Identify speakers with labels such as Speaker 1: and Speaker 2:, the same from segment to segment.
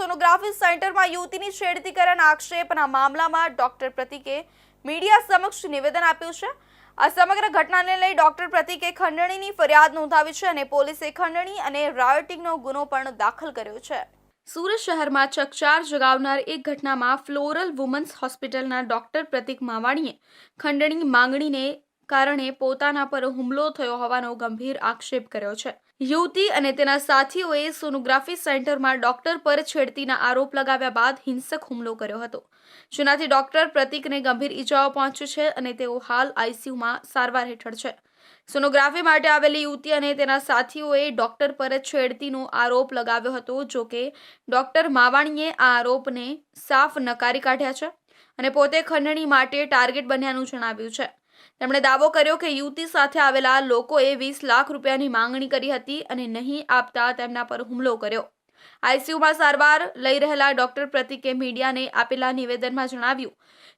Speaker 1: Sonography સેન્ટરમાં યુવતીની છેડતી કરવાના આક્ષેપના મામલામાં ડોક્ટર પ્રતીકે મીડિયા સમક્ષ નિવેદન આપ્યું છે। આ સમગ્ર ઘટનાને લઈ ડોક્ટર પ્રતીકે ખંડણીની ફરિયાદ નોંધાવી છે અને પોલીસે ખંડણી અને રાયોટિંગનો ગુનો પણ દાખલ કર્યો છે। સુરત શહેરમાં ચકચાર જગાવનાર એક ઘટનામાં ફ્લોરલ વુમન્સ હોસ્પિટલના ડોક્ટર પ્રતીક માવાણીએ ખંડણી માંગણીને કારણે પોતાના પર હુમલો થયો હોવાનો ગંભીર આક્ષેપ કર્યો છે। યુવતી અને તેના સાથીઓએ સોનોગ્રાફી સેન્ટરમાં ડોક્ટર પર છેડતીના આરોપ લગાવ્યા બાદ હિંસક હુમલો કર્યો હતો, જેનાથી ડોક્ટર પ્રતીકને ગંભીર ઈજાઓ પહોંચી છે અને તેઓ હાલ આઈસીયુમાં સારવાર હેઠળ છે। સોનોગ્રાફી માટે આવેલી યુવતી અને તેના સાથીઓએ ડોક્ટર પર છેડતીનો આરોપ લગાવ્યો હતો। જો કે ડોક્ટર માવાણીએ આ આરોપને સાફ નકારી કાઢ્યા છે અને પોતે ખંડણી માટે ટાર્ગેટ બન્યાનું જણાવ્યું છે। તેમણે દાવો કર્યો કે યુવતી સાથે આવેલા લોકોએ 20 લાખ રૂપિયાની માંગણી કરી હતી અને નહીં આપતા તેમના પર હુમલો કર્યો। આઈસીયુમાં સારવાર લઈ રહેલા ડોક્ટર પ્રતીકે મીડિયાને આપેલા નિવેદનમાં જણાવ્યું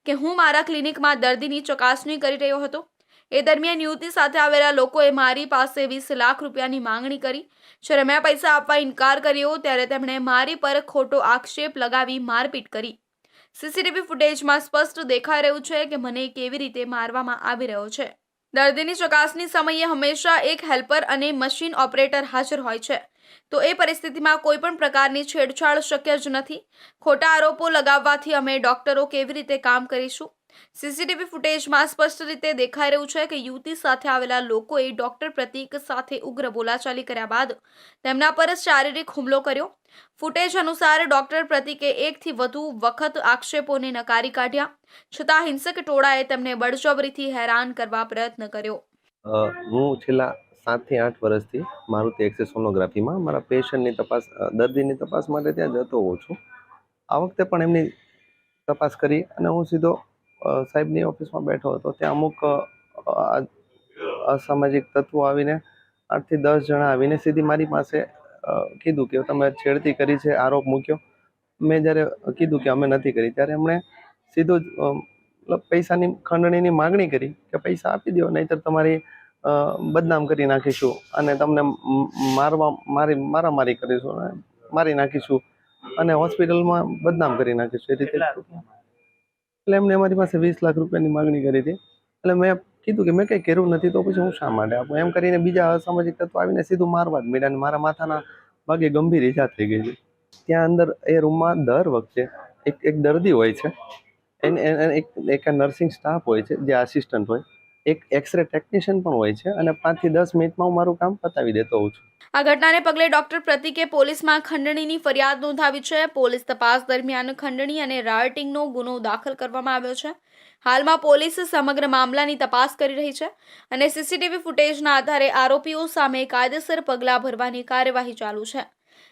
Speaker 1: કે હું મારા ક્લિનિકમાં દર્દીની ચકાસણી કરી રહ્યો હતો। એ દરમિયાન યુવતી સાથે આવેલા લોકોએ મારી પાસે 20 લાખ રૂપિયાની માંગણી કરી। જ્યારે મેં પૈસા આપવા ઇનકાર કર્યો ત્યારે તેમણે મારી પર ખોટો આક્ષેપ લગાવી મારપીટ કરી। સીસીટીવી ફૂટેજમાં સ્પષ્ટ દેખાઈ રહ્યું છે કે મને કેવી રીતે મારવામાં આવી રહ્યો છે। દર્દીની ચકાસણી સમયે હંમેશા એક હેલ્પર અને મશીન ઓપરેટર હાજર હોય છે, તો એ પરિસ્થિતિમાં કોઈ પણ પ્રકારની છેડછાડ શક્ય જ નથી। ખોટા આરોપો લગાવવાથી અમે ડોક્ટરો કેવી રીતે કામ કરીશું? સીસીટીવી ફૂટેજમાં સ્પષ્ટ રીતે દેખાઈ રહ્યું છે કે યુવતી સાથે આવેલા લોકોએ ડોક્ટર પ્રતીક સાથે ઉગ્ર બોલાચાલી કર્યા બાદ તેમના પર શારીરિક હુમલો કર્યો। ફૂટેજ અનુસાર ડોક્ટર પ્રતીકે એકથી વધુ વખત આક્ષેપોને નકારી કાઢ્યા, છતાં હિંસક ટોળાએ તેમને બળજબરીથી હેરાન કરવા પ્રયત્ન કર્યો।
Speaker 2: હું છેલ્લા 7 થી 8 વર્ષથી મારુતિ એક્સેસ સોનોગ્રાફીમાં મારા પેશન્ટની તપાસ, દર્દીની તપાસ માટે ત્યાં જતો હોઉં છું। આ વખતે પણ એમની તપાસ કરી અને હું સીધો સાહેબની ઓફિસમાં બેઠો હતો। ત્યાં અમુક અસામાજિક તત્વો આવીને 8 થી 10 જણા આવીને સીધી મારી પાસે કીધું કે તમે છેડતી કરી છે, આરોપ મૂક્યો। મેં જ્યારે કીધું કે અમે નથી કરી, ત્યારે એમણે સીધું જ પૈસાની ખંડણીની માગણી કરી કે પૈસા આપી દો, નહીંતર તમારી બદનામ કરી નાખીશું અને તમને મારામારી કરીશું અને મારી નાખીશું અને હોસ્પિટલમાં બદનામ કરી નાખીશું। એ રીતે એટલે એમને અમારી પાસે 20 લાખ રૂપિયાની માગણી કરી હતી। એટલે મેં કીધું કે મેં કંઈ કર્યું નથી, તો પછી હું શા માટે આપું? એમ કરીને બીજા અસામાજિક તત્વો આવીને સીધું મારવા જ માંડ્યા અને મારા માથાના ભાગે ગંભીર ઈજા થઈ ગઈ છે। ત્યાં અંદર એ રૂમમાં દર વખતે એક દર્દી હોય છે, એક નર્સિંગ સ્ટાફ હોય છે જે આસિસ્ટન્ટ હોય, એક એક્સરે ટેકનિશિયન પણ હોય છે અને 5 થી 10 મિનિટમાં હું મારું કામ પતાવી દેતો હોઉં છું।
Speaker 1: આ ઘટનાને પગલે ડોક્ટર પ્રતીકે પોલીસમાં ખંડણીની ફરિયાદ નોંધાવી છે। પોલીસ તપાસ દરમિયાન ખંડણી અને રાયોટિંગનો ગુનો દાખલ કરવામાં આવ્યો છે। હાલમાં પોલીસ સમગ્ર મામલાની તપાસ કરી રહી છે અને સીસીટીવી ફૂટેજના આધારે આરોપીઓ સામે કાયદેસર પગલાં ભરવાની કાર્યવાહી ચાલુ છે।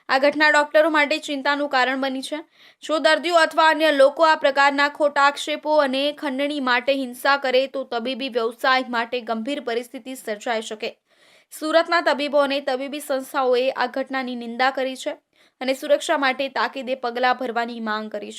Speaker 1: આ ઘટના ડોક્ટરો માટે ચિંતાનું કારણ બની છે। જો દર્દીઓ અથવા અન્ય લોકો આ પ્રકારના ખોટા આક્ષેપો અને ખંડણી માટે હિંસા કરે તો તબીબી વ્યવસાય માટે ગંભીર પરિસ્થિતિ સર્જાઈ શકે। સુરતના તબીબો અને તબીબી સંસ્થાઓએ આ ઘટનાની નિંદા કરી છે અને સુરક્ષા માટે તાકીદે પગલાં ભરવાની માંગ કરી છે।